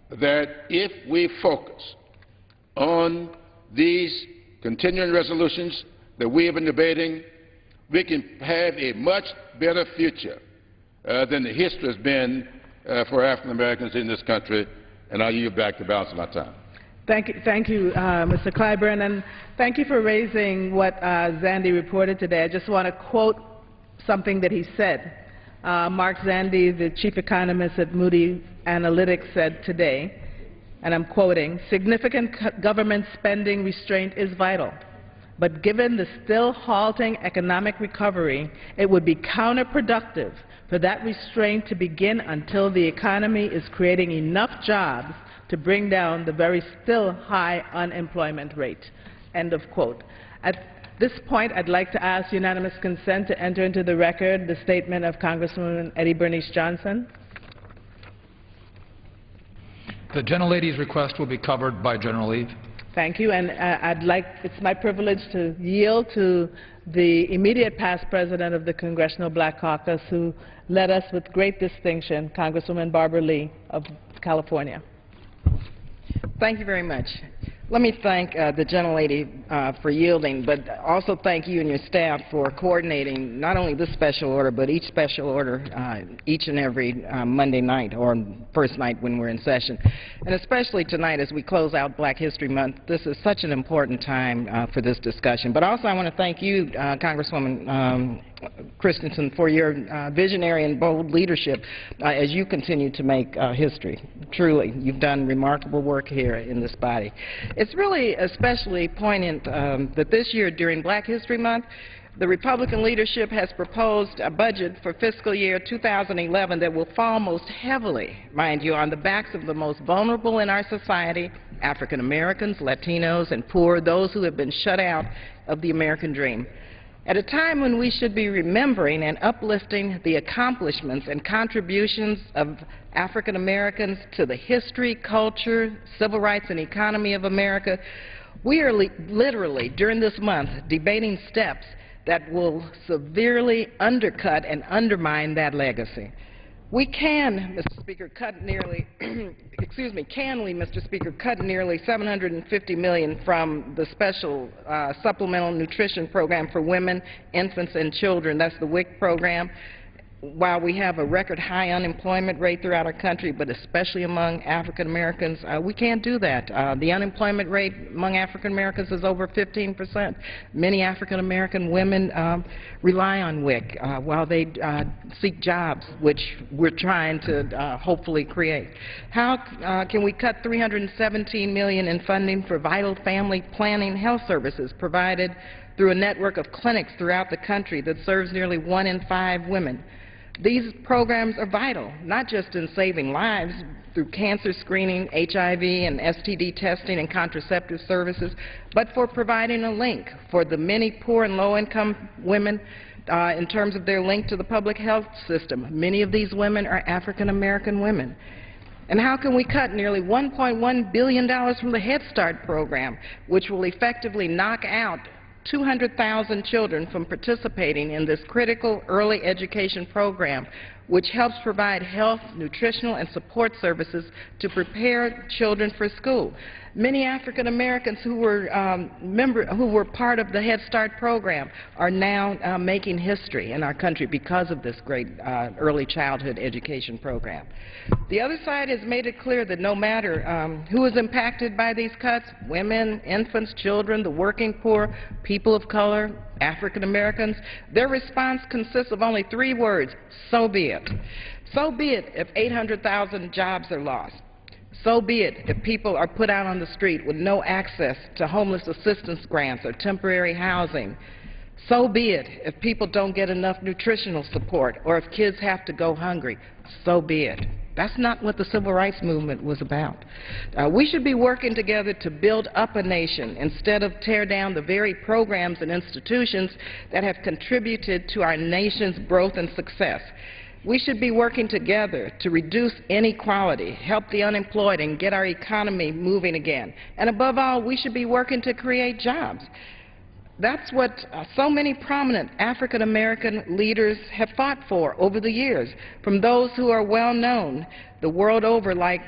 that if we focus on these continuing resolutions that we have been debating, we can have a much better future than the history has been for African Americans in this country. And I yield back the balance of my time. Thank you, Mr. Clyburn, and thank you for raising what Zandi reported today. I just want to quote something that he said. Mark Zandi, the chief economist at Moody Analytics, said today, and I'm quoting, "Significant government spending restraint is vital, but given the still halting economic recovery, it would be counterproductive for that restraint to begin until the economy is creating enough jobs to bring down the very still high unemployment rate." End of quote. At this point, I'd like to ask unanimous consent to enter into the record the statement of Congresswoman Eddie Bernice Johnson. The gentlelady's request will be covered by General Eve. Thank you, and it's my privilege to yield to the immediate past president of the Congressional Black Caucus, who led us with great distinction, Congresswoman Barbara Lee of California. Thank you very much. Let me thank the gentlelady for yielding, but also thank you and your staff for coordinating not only this special order, but each special order each and every Monday night or first night when we're in session. And especially tonight as we close out Black History Month, this is such an important time for this discussion. But also I want to thank you, Congresswoman Christensen, for your visionary and bold leadership as you continue to make history. Truly, you've done remarkable work here in this body. It's really especially poignant that this year during Black History Month, the Republican leadership has proposed a budget for fiscal year 2011 that will fall most heavily, mind you, on the backs of the most vulnerable in our society, African Americans, Latinos, and poor, those who have been shut out of the American dream. At a time when we should be remembering and uplifting the accomplishments and contributions of African Americans to the history, culture, civil rights, and economy of America, we are literally, during this month, debating steps that will severely undercut and undermine that legacy. We can, Mr. Speaker, cut nearly, can we, Mr. Speaker, cut nearly $750 million from the special supplemental nutrition program for women, infants, and children. That's the WIC program. While we have a record high unemployment rate throughout our country, but especially among African Americans, we can't do that. The unemployment rate among African Americans is over 15%. Many African American women rely on WIC while they seek jobs, which we're trying to hopefully create. How can we cut $317 million in funding for vital family planning health services provided through a network of clinics throughout the country that serves nearly 1 in 5 women? These programs are vital, not just in saving lives through cancer screening, HIV and STD testing and contraceptive services, but for providing a link for the many poor and low-income women in terms of their link to the public health system. Many of these women are African American women. And how can we cut nearly $1.1 billion from the Head Start program, which will effectively knock out 200,000 children from participating in this critical early education program, which helps provide health, nutritional, and support services to prepare children for school. Many African Americans who were part of the Head Start program are now making history in our country because of this great early childhood education program. The other side has made it clear that no matter who is impacted by these cuts, women, infants, children, the working poor, people of color, African Americans, their response consists of only 3 words: so be it. So be it if 800,000 jobs are lost. So be it if people are put out on the street with no access to homeless assistance grants or temporary housing. So be it if people don't get enough nutritional support or if kids have to go hungry. So be it. That's not what the Civil Rights Movement was about. We should be working together to build up a nation instead of tear down the very programs and institutions that have contributed to our nation's growth and success. We should be working together to reduce inequality, help the unemployed, and get our economy moving again. And above all, we should be working to create jobs. That's what so many prominent African American leaders have fought for over the years, from those who are well known the world over like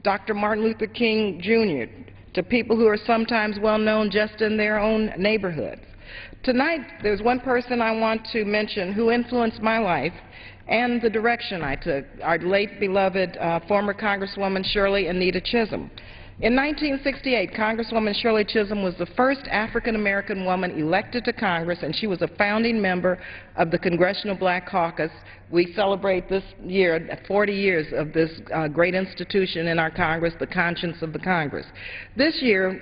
Dr. Martin Luther King Jr., to people who are sometimes well known just in their own neighborhoods. Tonight, there's one person I want to mention who influenced my life and the direction I took, our late beloved former Congresswoman Shirley Anita Chisholm. In 1968, Congresswoman Shirley Chisholm was the first African-American woman elected to Congress, and she was a founding member of the Congressional Black Caucus. We celebrate this year 40 years of this great institution in our Congress, the conscience of the Congress. This year,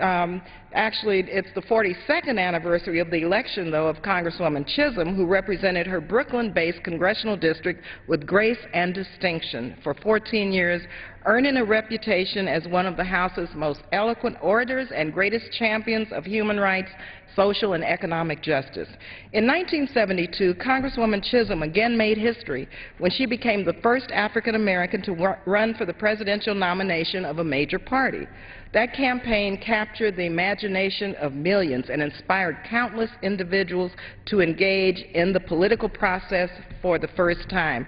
actually, it's the 42nd anniversary of the election, though, of Congresswoman Chisholm, who represented her Brooklyn-based congressional district with grace and distinction for 14 years, earning a reputation as one of the House's most eloquent orators and greatest champions of human rights, social and economic justice. In 1972, Congresswoman Chisholm again made history when she became the first African American to run for the presidential nomination of a major party. That campaign captured the imagination of millions and inspired countless individuals to engage in the political process for the first time.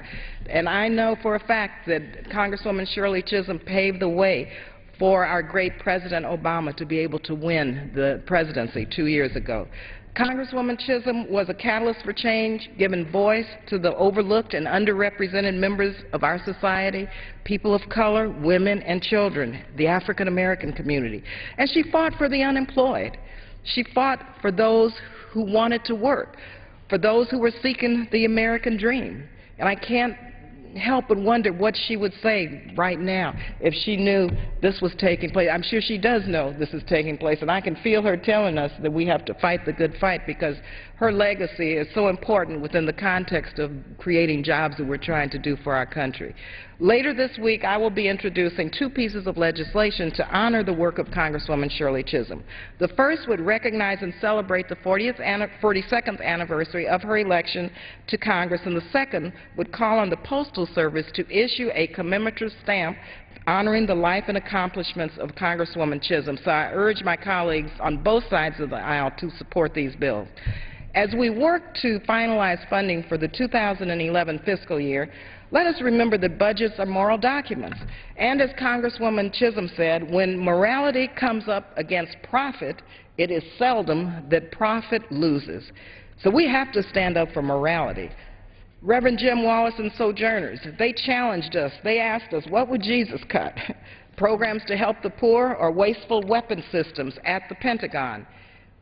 And I know for a fact that Congresswoman Shirley Chisholm paved the way for our great President Obama to be able to win the presidency 2 years ago. Congresswoman Chisholm was a catalyst for change, giving voice to the overlooked and underrepresented members of our society, people of color, women and children, the African American community. And she fought for the unemployed. She fought for those who wanted to work, for those who were seeking the American dream. And I can't help but wonder what she would say right now if she knew this was taking place. I'm sure she does know this is taking place, and I can feel her telling us that we have to fight the good fight because her legacy is so important within the context of creating jobs that we're trying to do for our country. Later this week, I will be introducing 2 pieces of legislation to honor the work of Congresswoman Shirley Chisholm. The first would recognize and celebrate the 42nd anniversary of her election to Congress, and the second would call on the Postal Service to issue a commemorative stamp honoring the life and accomplishments of Congresswoman Chisholm. So I urge my colleagues on both sides of the aisle to support these bills. As we work to finalize funding for the 2011 fiscal year, let us remember that budgets are moral documents. And as Congresswoman Chisholm said, when morality comes up against profit, it is seldom that profit loses. So we have to stand up for morality. Reverend Jim Wallace and Sojourners, they challenged us. They asked us, what would Jesus cut? Programs to help the poor or wasteful weapon systems at the Pentagon?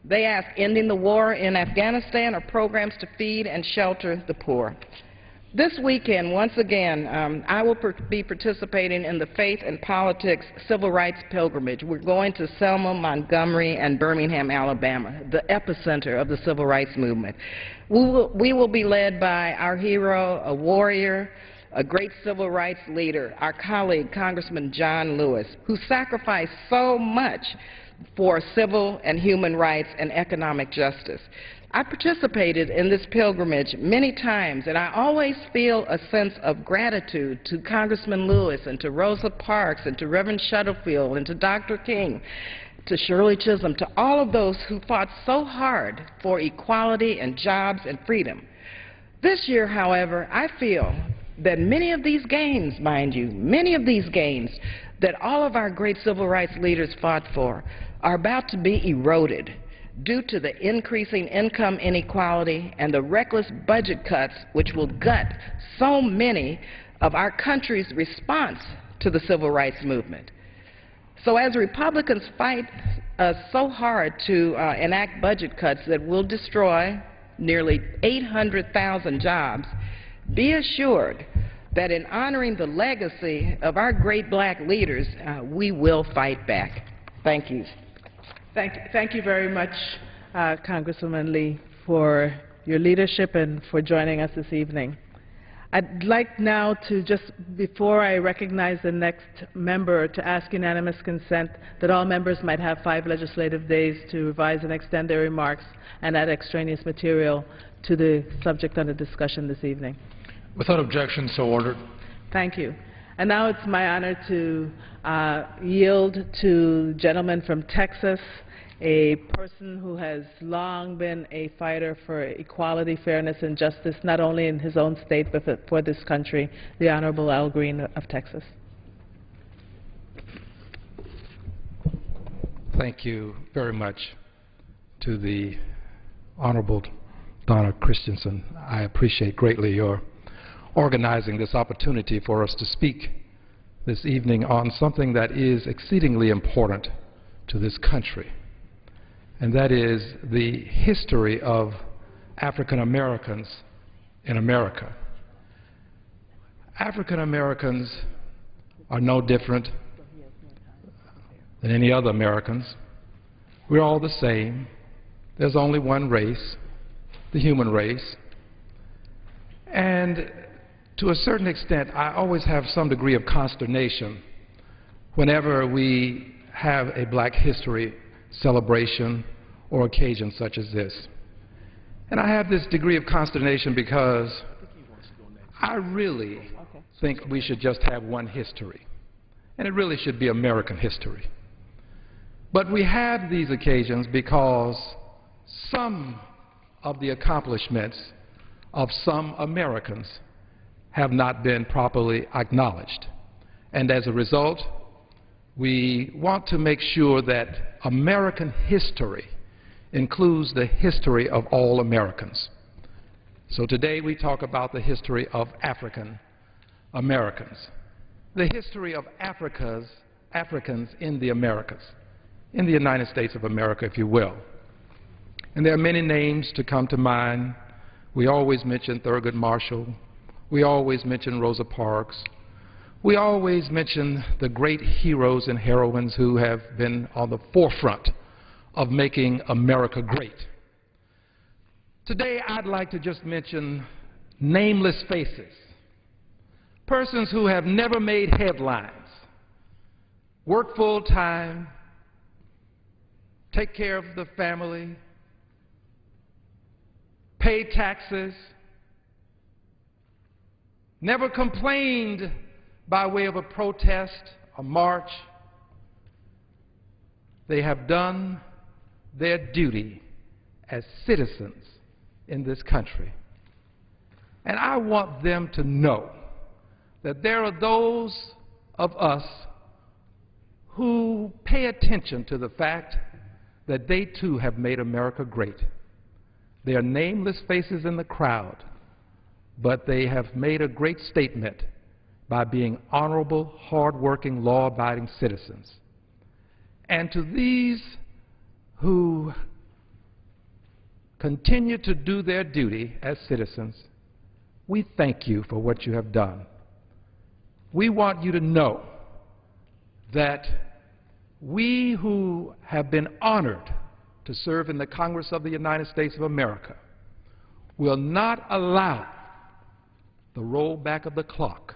They asked, ending the war in Afghanistan or programs to feed and shelter the poor? This weekend, once again, I will be participating in the Faith and Politics Civil Rights Pilgrimage. We're going to Selma, Montgomery, and Birmingham, Alabama, the epicenter of the Civil Rights Movement. We will be led by our hero, a warrior, a great civil rights leader, our colleague, Congressman John Lewis, who sacrificed so much for civil and human rights and economic justice. I participated in this pilgrimage many times, and I always feel a sense of gratitude to Congressman Lewis and to Rosa Parks and to Reverend Shuttlefield and to Dr. King, to Shirley Chisholm, to all of those who fought so hard for equality and jobs and freedom. This year, however, I feel that many of these gains, mind you, many of these gains that all of our great civil rights leaders fought for are about to be eroded due to the increasing income inequality and the reckless budget cuts which will gut so many of our country's response to the civil rights movement. So as Republicans fight so hard to enact budget cuts that will destroy nearly 800,000 jobs, be assured that in honoring the legacy of our great black leaders, we will fight back. Thank you. Thank you very much, Congresswoman Lee, for your leadership and for joining us this evening. I'd like now to, just before I recognize the next member, to ask unanimous consent that all members might have 5 legislative days to revise and extend their remarks and add extraneous material to the subject under discussion this evening. Without objection, so ordered. Thank you. And now it's my honor to yield to the gentleman from Texas, a person who has long been a fighter for equality, fairness, and justice, not only in his own state, but for this country, the Honorable Al Green of Texas. thank you very much to the Honorable Donna Christensen. I appreciate greatly your organizing this opportunity for us to speak this evening on something that is exceedingly important to this country, and that is the history of African Americans in America. African Americans are no different than any other Americans. We're all the same. There's only one race, the human race. And to a certain extent, I always have some degree of consternation whenever we have a Black History celebration or occasion such as this. And I have this degree of consternation because I really think we should just have one history, and it really should be American history. But we have these occasions because some of the accomplishments of some Americans have not been properly acknowledged. And as a result, we want to make sure that American history includes the history of all Americans. So today we talk about the history of African Americans, the history of Africans in the Americas, in the United States of America, if you will. And there are many names to come to mind. We always mention Thurgood Marshall. We always mention Rosa Parks. We always mention the great heroes and heroines who have been on the forefront of making America great. Today, I'd like to just mention nameless faces, persons who have never made headlines, work full-time, take care of the family, pay taxes, never complained by way of a protest, a march. They have done their duty as citizens in this country. And I want them to know that there are those of us who pay attention to the fact that they too have made America great. They are nameless faces in the crowd, but they have made a great statement by being honorable, hard-working, law-abiding citizens. And to these who continue to do their duty as citizens, we thank you for what you have done. We want you to know that we who have been honored to serve in the Congress of the United States of America will not allow the rollback of the clock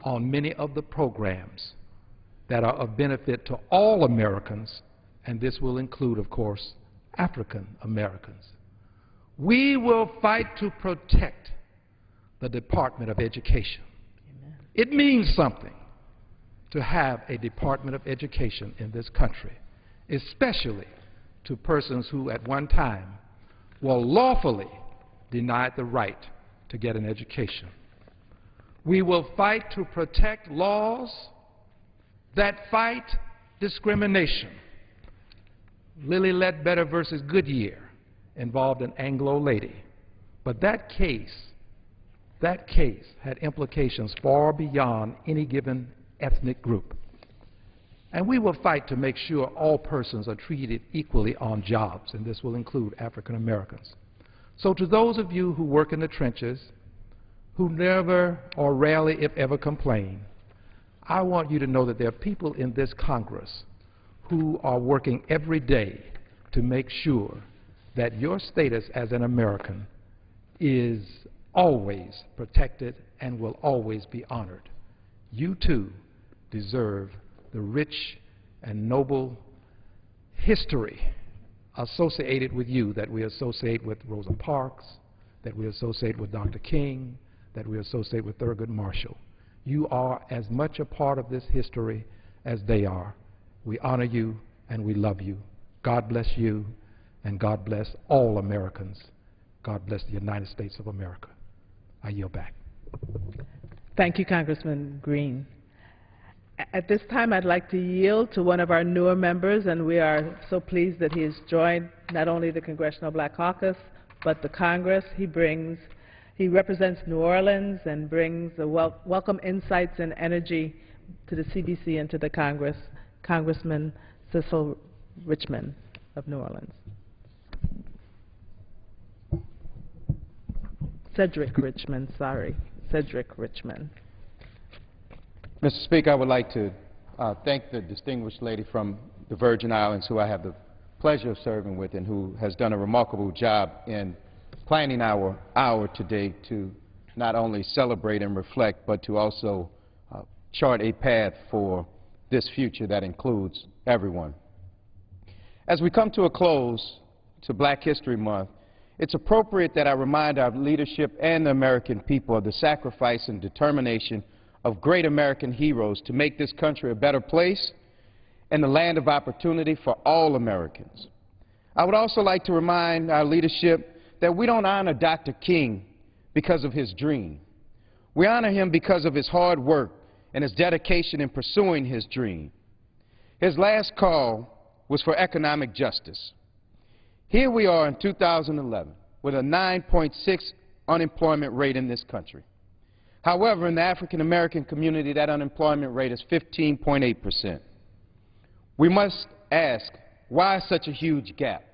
on many of the programs that are of benefit to all Americans, and this will include, of course, African Americans. We will fight to protect the Department of Education. Amen. It means something to have a Department of Education in this country, especially to persons who at one time were lawfully denied the right to get an education. We will fight to protect laws that fight discrimination. Lilly Ledbetter versus Goodyear involved an Anglo lady, but that case had implications far beyond any given ethnic group. And we will fight to make sure all persons are treated equally on jobs, and this will include African Americans. So to those of you who work in the trenches, who never or rarely, if ever, complain, I want you to know that there are people in this Congress who are working every day to make sure that your status as an American is always protected and will always be honored. You too deserve the rich and noble history associated with you that we associate with Rosa Parks, that we associate with Dr. King, that we associate with Thurgood Marshall. You are as much a part of this history as they are. We honor you and we love you. God bless you, and God bless all Americans. God bless the United States of America. I yield back. Thank you, Congressman Green. At this time, I'd like to yield to one of our newer members, and we are so pleased that he has joined not only the Congressional Black Caucus, but the Congress. He represents New Orleans and brings a welcome insights and energy to the CBC and to the Congress, Congressman Cecil Richmond of New Orleans. Cedric Richmond, sorry. Cedric Richmond. Mr. Speaker, I would like to thank the distinguished lady from the Virgin Islands who I have the pleasure of serving with and who has done a remarkable job in planning our hour today to not only celebrate and reflect, but to also chart a path for this future that includes everyone. As we come to a close to Black History Month, it's appropriate that I remind our leadership and the American people of the sacrifice and determination of great American heroes to make this country a better place and the land of opportunity for all Americans. I would also like to remind our leadership that we don't honor Dr. King because of his dream. We honor him because of his hard work and his dedication in pursuing his dream. His last call was for economic justice. Here we are in 2011 with a 9.6 unemployment rate in this country. However, in the African American community, that unemployment rate is 15.8%. We must ask, why such a huge gap?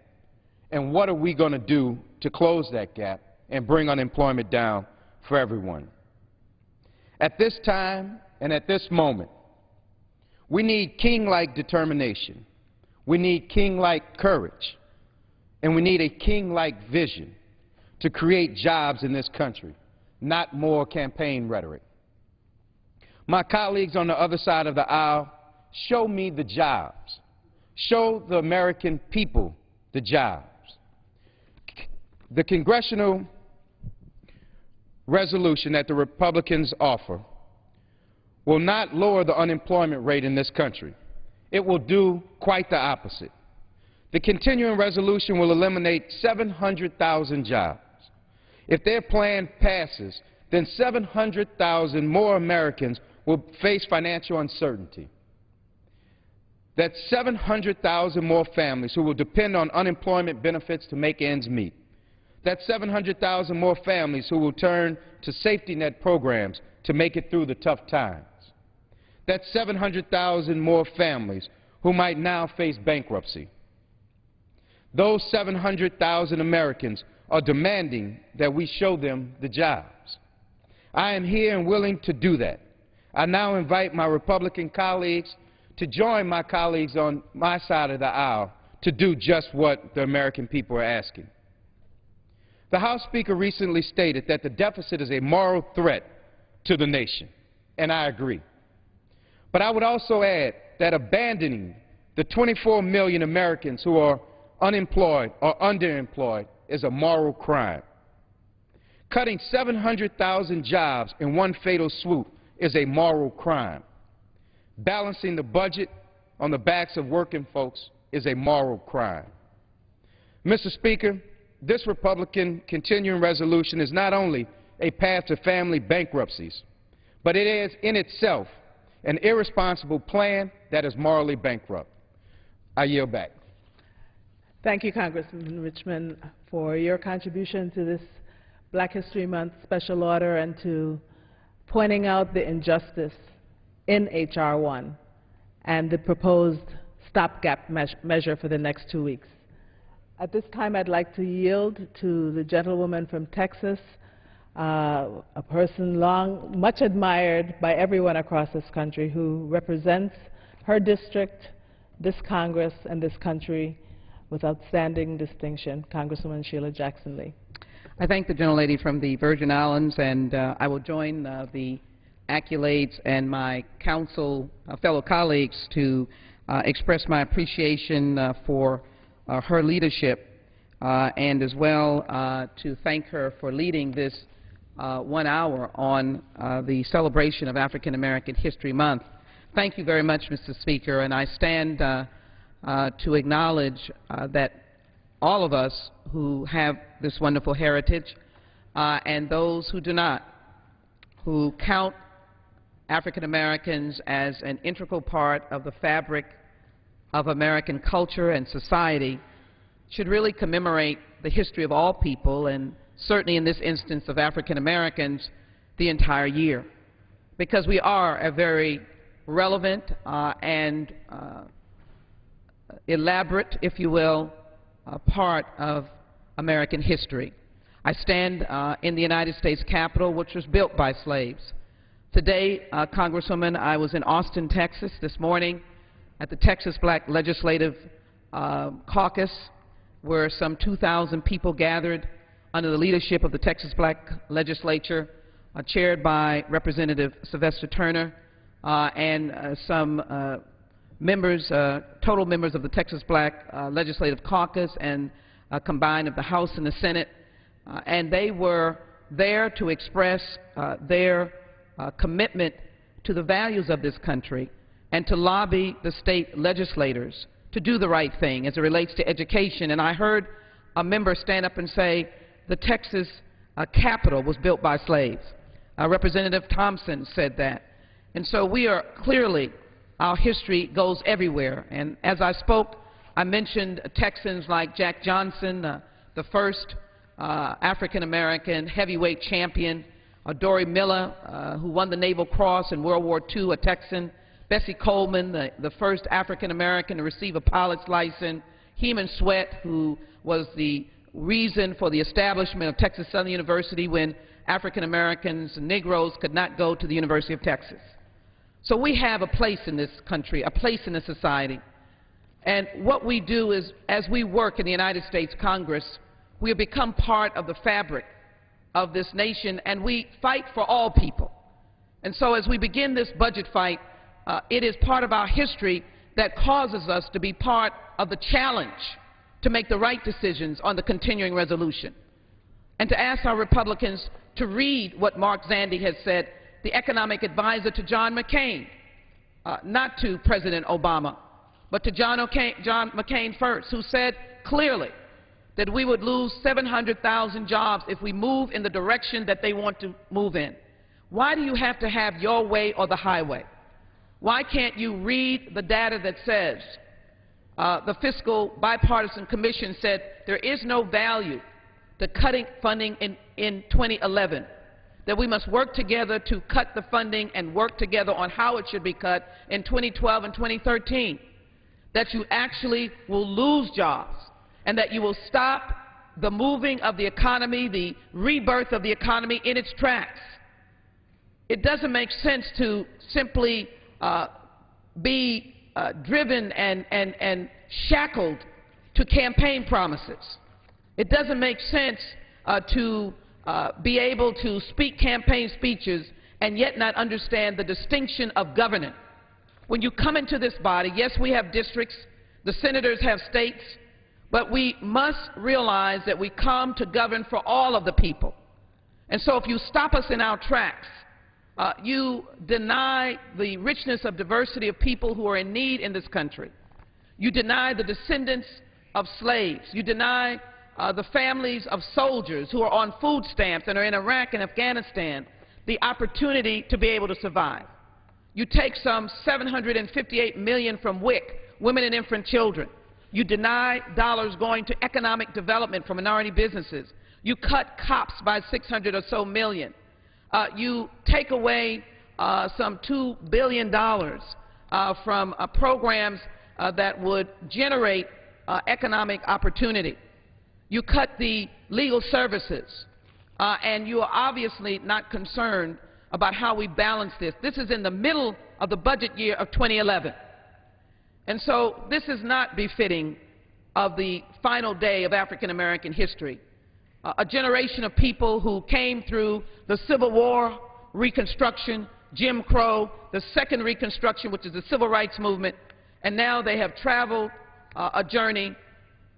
And what are we going to do to close that gap and bring unemployment down for everyone? At this time and at this moment, we need king-like determination. We need king-like courage. And we need a king-like vision to create jobs in this country, not more campaign rhetoric. My colleagues on the other side of the aisle, show me the jobs. Show the American people the jobs. The congressional resolution that the Republicans offer will not lower the unemployment rate in this country. It will do quite the opposite. The continuing resolution will eliminate 700,000 jobs. If their plan passes, then 700,000 more Americans will face financial uncertainty. That's 700,000 more families who will depend on unemployment benefits to make ends meet. That's 700,000 more families who will turn to safety net programs to make it through the tough times. That's 700,000 more families who might now face bankruptcy. Those 700,000 Americans are demanding that we show them the jobs. I am here and willing to do that. I now invite my Republican colleagues to join my colleagues on my side of the aisle to do just what the American people are asking. The House Speaker recently stated that the deficit is a moral threat to the nation, and I agree. But I would also add that abandoning the 24 million Americans who are unemployed or underemployed is a moral crime. Cutting 700,000 jobs in one fatal swoop is a moral crime. Balancing the budget on the backs of working folks is a moral crime. Mr. Speaker, this Republican continuing resolution is not only a path to family bankruptcies, but it is in itself an irresponsible plan that is morally bankrupt. I yield back. Thank you, Congressman Richmond, for your contribution to this Black History Month special order and to pointing out the injustice in H.R. 1 and the proposed stopgap measure for the next 2 weeks. At this time, I'd like to yield to the gentlewoman from Texas, a person much admired by everyone across this country who represents her district, this Congress, and this country with outstanding distinction, Congresswoman Sheila Jackson Lee. I thank the gentlelady from the Virgin Islands, and I will join the accolades and my council fellow colleagues to express my appreciation for her leadership and as well to thank her for leading this 1 hour on the celebration of African American History Month. Thank you very much, Mr. Speaker, and I stand to acknowledge that all of us who have this wonderful heritage and those who do not, who count African Americans as an integral part of the fabric of American culture and society should really commemorate the history of all people, and certainly in this instance of African Americans, the entire year, because we are a very relevant and elaborate, if you will, part of American history. I stand in the United States Capitol, which was built by slaves. Today, Congresswoman, I was in Austin, Texas this morning at the Texas Black Legislative Caucus, where some 2,000 people gathered under the leadership of the Texas Black Legislature, chaired by Representative Sylvester Turner, and some members, total members of the Texas Black Legislative Caucus and combined of the House and the Senate, and they were there to express their commitment to the values of this country and to lobby the state legislators to do the right thing as it relates to education. And I heard a member stand up and say the Texas Capitol was built by slaves. Representative Thompson said that. And so we are clearly, our history goes everywhere. And as I spoke, I mentioned Texans like Jack Johnson, the first African-American heavyweight champion, Dory Miller, who won the Naval Cross in World War II, a Texan, Bessie Coleman, the first African-American to receive a pilot's license, Heman Sweat, who was the reason for the establishment of Texas Southern University when African-Americans and Negroes could not go to the University of Texas. So we have a place in this country, a place in this society. And what we do is, as we work in the United States Congress, we have become part of the fabric of this nation, and we fight for all people. And so as we begin this budget fight, it is part of our history that causes us to be part of the challenge to make the right decisions on the continuing resolution, and to ask our Republicans to read what Mark Zandi has said, the economic advisor to John McCain, not to President Obama, but to John McCain first, who said clearly that we would lose 700,000 jobs if we move in the direction that they want to move in. Why do you have to have your way or the highway? Why can't you read the data that says the Fiscal Bipartisan Commission said there is no value to cutting funding in 2011, that we must work together to cut the funding and work together on how it should be cut in 2012 and 2013, that you actually will lose jobs, and that you will stop the moving of the economy, the rebirth of the economy in its tracks. It doesn't make sense to simply be driven and shackled to campaign promises. It doesn't make sense to be able to speak campaign speeches and yet not understand the distinction of governing. When you come into this body, yes, we have districts, the senators have states, but we must realize that we come to govern for all of the people. And so if you stop us in our tracks, you deny the richness of diversity of people who are in need in this country. You deny the descendants of slaves. You deny the families of soldiers who are on food stamps and are in Iraq and Afghanistan the opportunity to be able to survive. You take some $758 million from WIC, Women and Infant Children. You deny dollars going to economic development for minority businesses. You cut COPS by $600 or so million. You take away some $2 billion from programs that would generate economic opportunity. You cut the legal services, and you are obviously not concerned about how we balance this. This is in the middle of the budget year of 2011. And so this is not befitting of the final day of African American history. A generation of people who came through the Civil War, Reconstruction, Jim Crow, the second Reconstruction, which is the Civil Rights Movement, and now they have traveled a journey,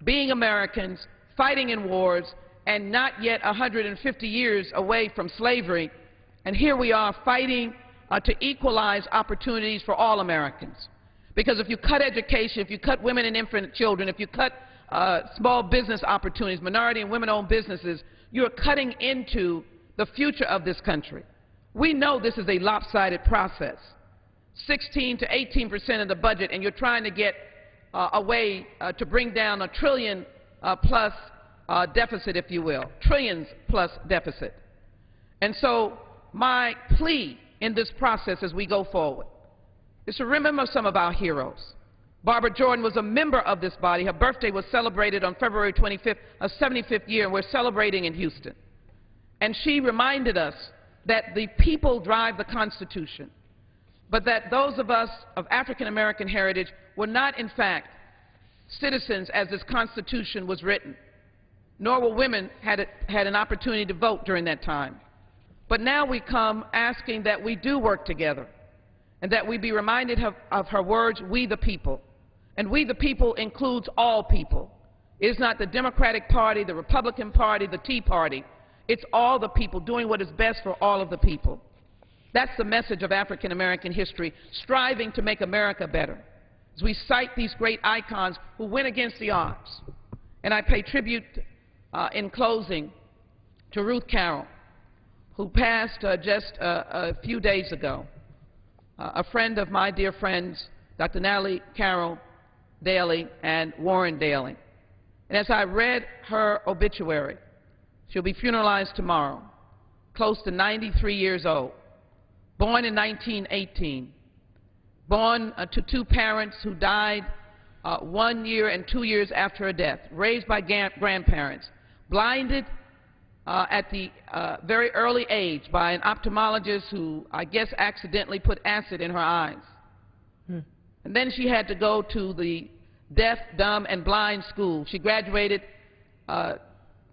being Americans, fighting in wars, and not yet 150 years away from slavery. And here we are fighting to equalize opportunities for all Americans. Because if you cut education, if you cut women and infant children, if you cut small business opportunities, minority and women-owned businesses, you're cutting into the future of this country. We know this is a lopsided process. 16 to 18% of the budget, and you're trying to get a way to bring down a trillion plus deficit, if you will, trillions plus deficit. And so my plea in this process as we go forward is to remember some of our heroes. Barbara Jordan was a member of this body. Her birthday was celebrated on February 25th, her 75th year, and we're celebrating in Houston. And she reminded us that the people drive the Constitution, but that those of us of African American heritage were not, in fact, citizens as this Constitution was written, nor were women had an opportunity to vote during that time. But now we come asking that we do work together and that we be reminded of her words, we the people. And we the people includes all people. It is not the Democratic Party, the Republican Party, the Tea Party. It's all the people doing what is best for all of the people. That's the message of African American history, striving to make America better. As we cite these great icons who went against the odds. And I pay tribute in closing to Ruth Carroll, who passed just a few days ago. A friend of my dear friends, Dr. Natalie Carroll Daly and Warren Daly. And as I read her obituary, she'll be funeralized tomorrow, close to 93 years old, born in 1918, born to two parents who died 1 year and 2 years after her death, raised by grandparents, blinded at the very early age by an ophthalmologist who, I guess, accidentally put acid in her eyes. And then she had to go to the deaf, dumb, and blind school. She graduated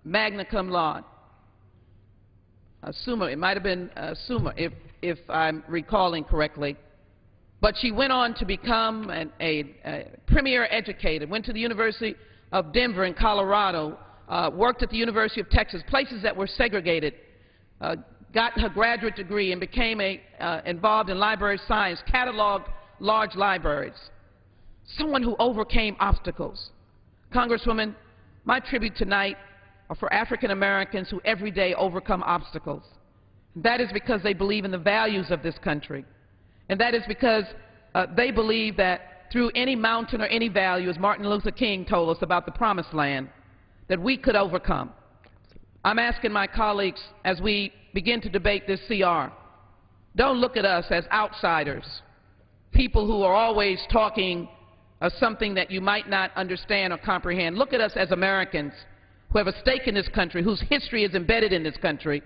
magna cum laude. Summa, it might have been summa, if I'm recalling correctly. But she went on to become a premier educator, went to the University of Denver in Colorado, worked at the University of Texas, places that were segregated, got her graduate degree and became involved in library science, cataloged large libraries. Someone who overcame obstacles. Congresswoman, my tribute tonight are for African Americans who every day overcome obstacles. That is because they believe in the values of this country. And that is because they believe that through any mountain or any valley, as Martin Luther King told us about the promised land, that we could overcome. I'm asking my colleagues as we begin to debate this CR, don't look at us as outsiders, people who are always talking something that you might not understand or comprehend. Look at us as Americans who have a stake in this country, whose history is embedded in this country.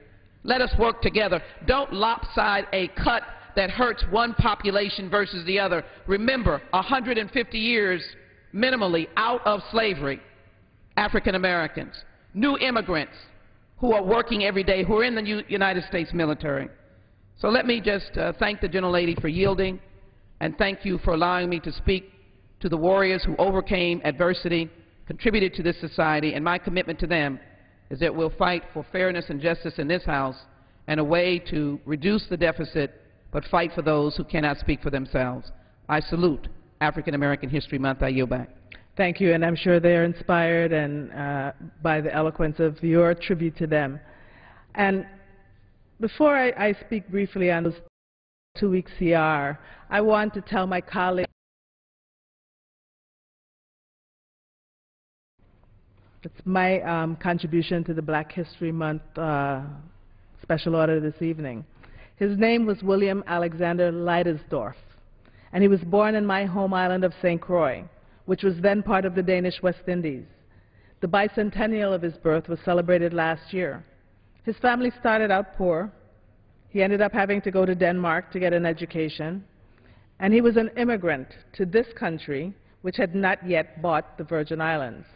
Let us work together. Don't lopside a cut that hurts one population versus the other. Remember, 150 years minimally out of slavery, African Americans, new immigrants who are working every day, who are in the United States military. So let me just thank the gentlelady for yielding, and thank you for allowing me to speak to the warriors who overcame adversity, contributed to this society, and my commitment to them is that we'll fight for fairness and justice in this House and a way to reduce the deficit, but fight for those who cannot speak for themselves. I salute African American History Month. I yield back. Thank you, and I'm sure they're inspired and by the eloquence of your tribute to them. And before I speak briefly on those 2-week CR, I want to tell my colleagues it's my contribution to the Black History Month special order this evening. His name was William Alexander Leidersdorf, and he was born in my home island of St. Croix, which was then part of the Danish West Indies. The bicentennial of his birth was celebrated last year. His family started out poor. He ended up having to go to Denmark to get an education, and he was an immigrant to this country, which had not yet bought the Virgin Islands.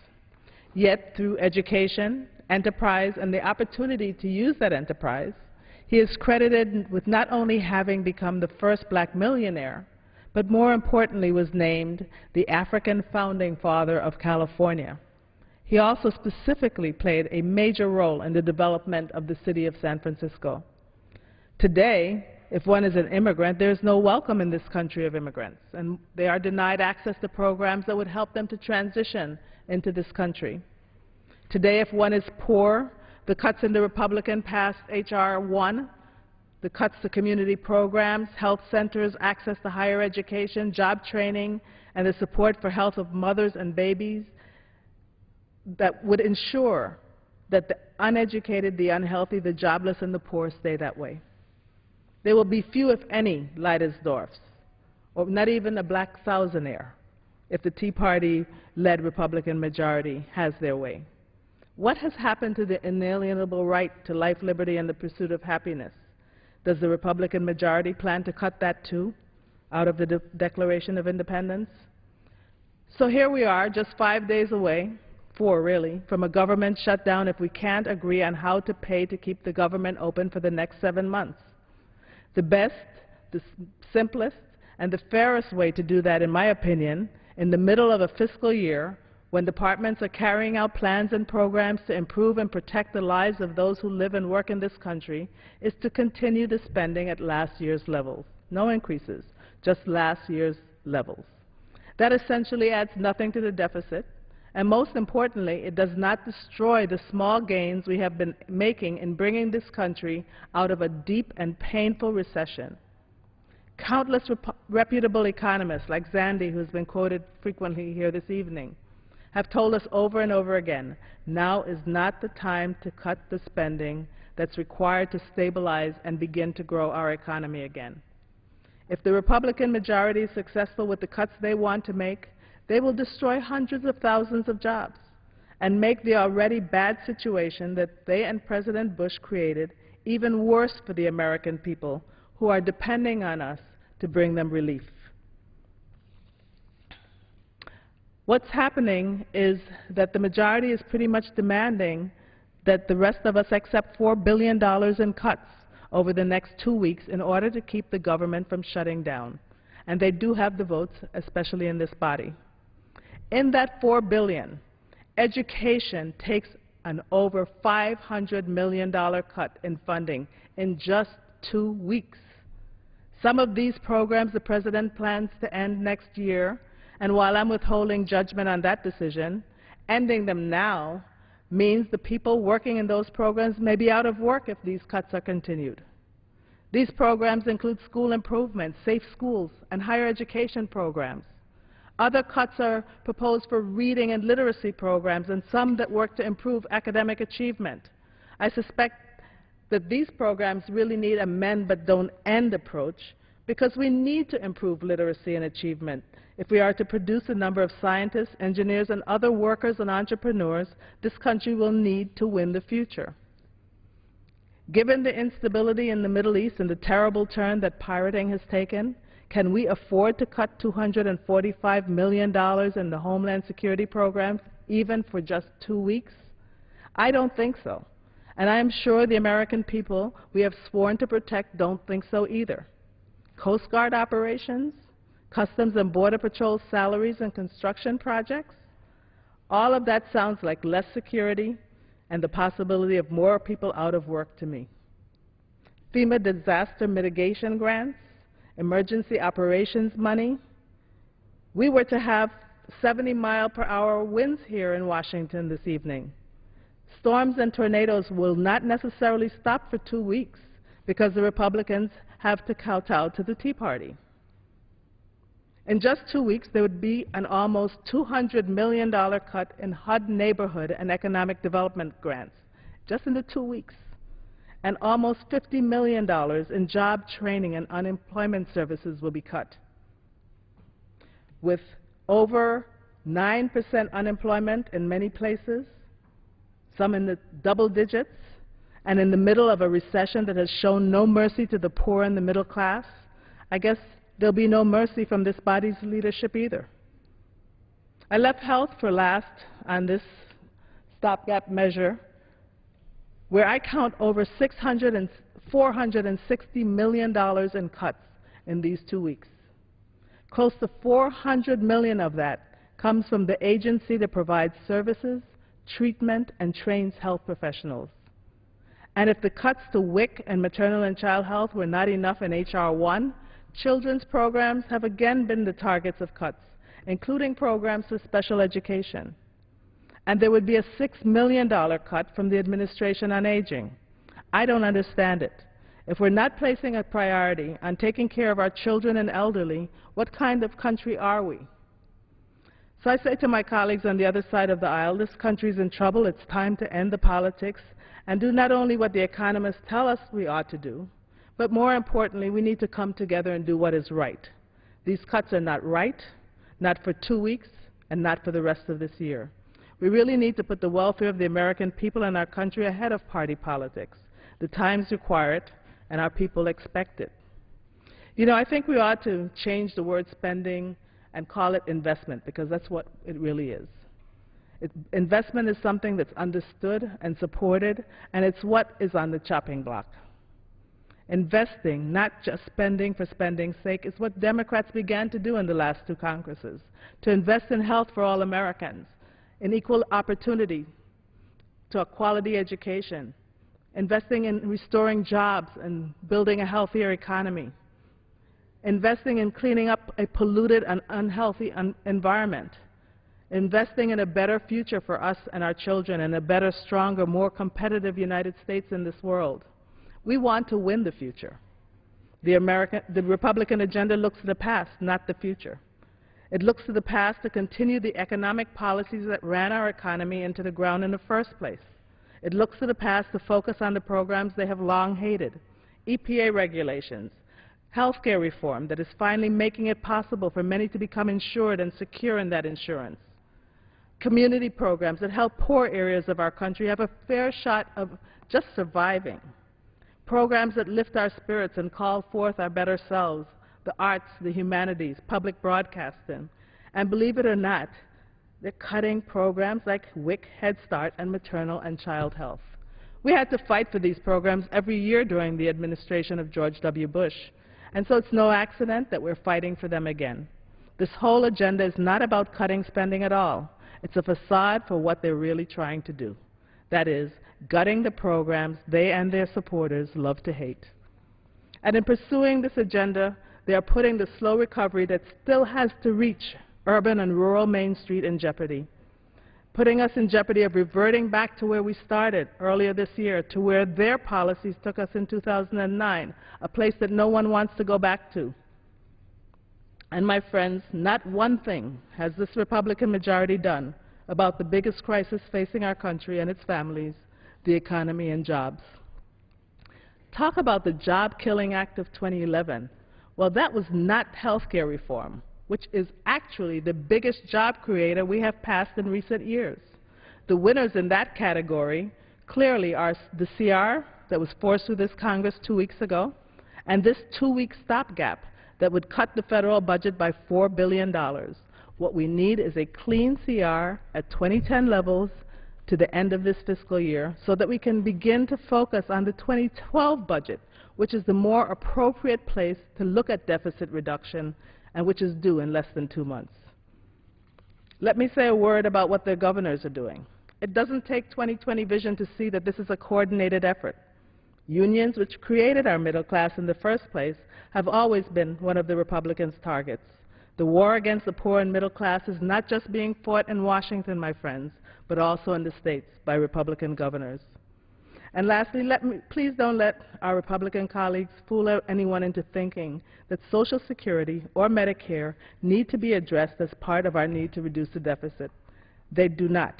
Yet, through education, enterprise, and the opportunity to use that enterprise, he is credited with not only having become the first black millionaire, but more importantly was named the African founding father of California. He also specifically played a major role in the development of the city of San Francisco. Today, if one is an immigrant, there is no welcome in this country of immigrants, and they are denied access to programs that would help them to transition into this country. Today, if one is poor, the cuts in the Republican passed H.R. 1 the cuts to community programs, health centers, access to higher education, job training, and the support for health of mothers and babies that would ensure that the uneducated, the unhealthy, the jobless, and the poor stay that way. There will be few, if any, Leidersdorfs, or not even a black thousandaire, if the Tea Party-led Republican majority has their way. What has happened to the inalienable right to life, liberty, and the pursuit of happiness? Does the Republican majority plan to cut that too out of the Declaration of Independence? So here we are, just 5 days away, 4 really, from a government shutdown if we can't agree on how to pay to keep the government open for the next 7 months. The best, the simplest, and the fairest way to do that, in my opinion, in the middle of a fiscal year when departments are carrying out plans and programs to improve and protect the lives of those who live and work in this country, is to continue the spending at last year's levels. No increases, just last year's levels. That essentially adds nothing to the deficit, and most importantly, it does not destroy the small gains we have been making in bringing this country out of a deep and painful recession. Countless reputable economists like Zandy, who's been quoted frequently here this evening, have told us over and over again, now is not the time to cut the spending that's required to stabilize and begin to grow our economy again. If the Republican majority is successful with the cuts they want to make, they will destroy hundreds of thousands of jobs and make the already bad situation that they and President Bush created even worse for the American people who are depending on us to bring them relief. What's happening is that the majority is pretty much demanding that the rest of us accept $4 billion in cuts over the next 2 weeks in order to keep the government from shutting down. And they do have the votes, especially in this body. In that $4 billion, education takes an over $500 million cut in funding in just 2 weeks. Some of these programs the President plans to end next year, and while I'm withholding judgment on that decision, ending them now means the people working in those programs may be out of work if these cuts are continued. These programs include school improvement, safe schools, and higher education programs. Other cuts are proposed for reading and literacy programs, and some that work to improve academic achievement. I suspect that these programs really need a mend but don't end approach, because we need to improve literacy and achievement if we are to produce the number of scientists, engineers, and other workers and entrepreneurs this country will need to win the future. Given the instability in the Middle East and the terrible turn that pirating has taken, can we afford to cut $245 million in the Homeland Security program, even for just 2 weeks? I don't think so. And I am sure the American people we have sworn to protect don't think so either. Coast Guard operations, Customs and Border Patrol salaries and construction projects, all of that sounds like less security and the possibility of more people out of work to me. FEMA disaster mitigation grants, emergency operations money. We were to have 70-mile-per-hour winds here in Washington this evening. Storms and tornadoes will not necessarily stop for 2 weeks because the Republicans have to kowtow to the Tea Party. In just 2 weeks, there would be an almost $200 million cut in HUD neighborhood and economic development grants, just in the 2 weeks, and almost $50 million in job training and unemployment services will be cut. With over 9% unemployment in many places, some in the double digits, and in the middle of a recession that has shown no mercy to the poor and the middle class, I guess there'll be no mercy from this body's leadership either. I left health for last on this stopgap measure, where I count over $460 million in cuts in these 2 weeks. Close to $400 million of that comes from the agency that provides services, treatment, and trains health professionals. And if the cuts to WIC and maternal and child health were not enough in H.R. 1, children's programs have again been the targets of cuts, including programs for special education. And there would be a $6 million cut from the Administration on Aging. I don't understand it. If we're not placing a priority on taking care of our children and elderly, what kind of country are we? So I say to my colleagues on the other side of the aisle, this country is in trouble. It's time to end the politics and do not only what the economists tell us we ought to do, but more importantly, we need to come together and do what is right. These cuts are not right, not for 2 weeks, and not for the rest of this year. We really need to put the welfare of the American people and our country ahead of party politics. The times require it, and our people expect it. You know, I think we ought to change the word spending and call it investment, because that's what it really is. Investment is something that's understood and supported, and it's what is on the chopping block. Investing, not just spending for spending's sake, is what Democrats began to do in the last 2 Congresses, to invest in health for all Americans, in equal opportunity to a quality education, investing in restoring jobs and building a healthier economy, investing in cleaning up a polluted and unhealthy environment, investing in a better future for us and our children and a better, stronger, more competitive United States in this world. We want to win the future. The Republican agenda looks to the past, not the future. It looks to the past to continue the economic policies that ran our economy into the ground in the first place. It looks to the past to focus on the programs they have long hated, EPA regulations, healthcare reform that is finally making it possible for many to become insured and secure in that insurance, community programs that help poor areas of our country have a fair shot of just surviving, programs that lift our spirits and call forth our better selves, the arts, the humanities, public broadcasting, and believe it or not, they're cutting programs like WIC, Head Start, and maternal and child health. We had to fight for these programs every year during the administration of George W. Bush, and so it's no accident that we're fighting for them again. This whole agenda is not about cutting spending at all. It's a facade for what they're really trying to do. That is, gutting the programs they and their supporters love to hate. And in pursuing this agenda, they are putting the slow recovery that still has to reach urban and rural Main Street in jeopardy, putting us in jeopardy of reverting back to where we started earlier this year, to where their policies took us in 2009, a place that no one wants to go back to. And my friends, not one thing has this Republican majority done about the biggest crisis facing our country and its families, the economy and jobs. Talk about the Job-Killing Act of 2011. Well, that was not health care reform, which is actually the biggest job creator we have passed in recent years. The winners in that category clearly are the CR that was forced through this Congress 2 weeks ago, and this 2-week stopgap that would cut the federal budget by $4 billion. What we need is a clean CR at 2010 levels to the end of this fiscal year so that we can begin to focus on the 2012 budget, which is the more appropriate place to look at deficit reduction and which is due in less than 2 months. Let me say a word about what the governors are doing. It doesn't take 2020 vision to see that this is a coordinated effort. Unions, which created our middle class in the first place, have always been one of the Republicans' targets. The war against the poor and middle class is not just being fought in Washington, my friends, but also in the states by Republican governors. And lastly, please don't let our Republican colleagues fool anyone into thinking that Social Security or Medicare need to be addressed as part of our need to reduce the deficit. They do not,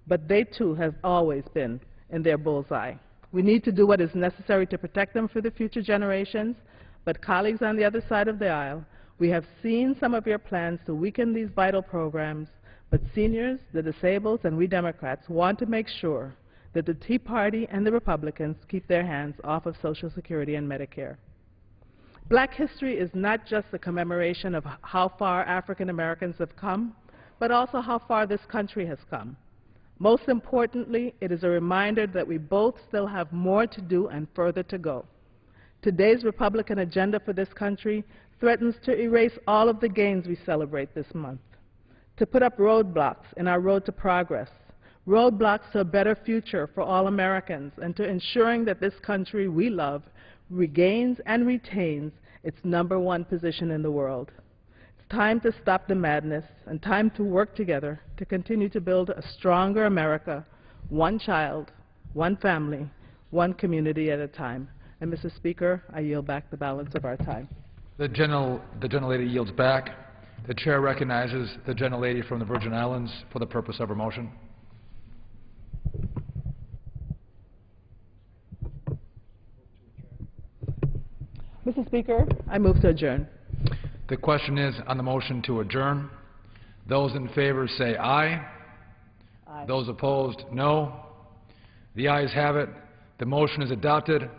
but they too have always been in their bullseye. We need to do what is necessary to protect them for the future generations, but colleagues on the other side of the aisle, we have seen some of your plans to weaken these vital programs, but seniors, the disabled, and we Democrats want to make sure that the Tea Party and the Republicans keep their hands off of Social Security and Medicare. Black history is not just a commemoration of how far African Americans have come, but also how far this country has come. Most importantly, it is a reminder that we both still have more to do and further to go. Today's Republican agenda for this country threatens to erase all of the gains we celebrate this month, to put up roadblocks in our road to progress, roadblocks to a better future for all Americans, and to ensuring that this country we love regains and retains its #1 position in the world. It's time to stop the madness and time to work together to continue to build a stronger America, one child, one family, one community at a time. And, Mr. Speaker, I yield back the balance of our time. The gentlelady yields back. The chair recognizes the gentlelady from the Virgin Islands for the purpose of her motion. Mr. Speaker, I move to adjourn. The question is on the motion to adjourn. Those in favor say aye. Aye. Those opposed, no. The ayes have it. The motion is adopted.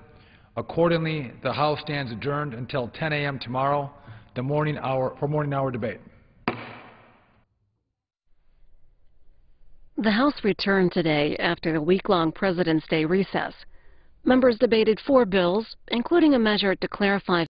Accordingly, the House stands adjourned until 10 a.m. tomorrow, the morning hour debate. The House returned today after the week-long President's Day recess. Members debated 4 bills, including a measure to clarify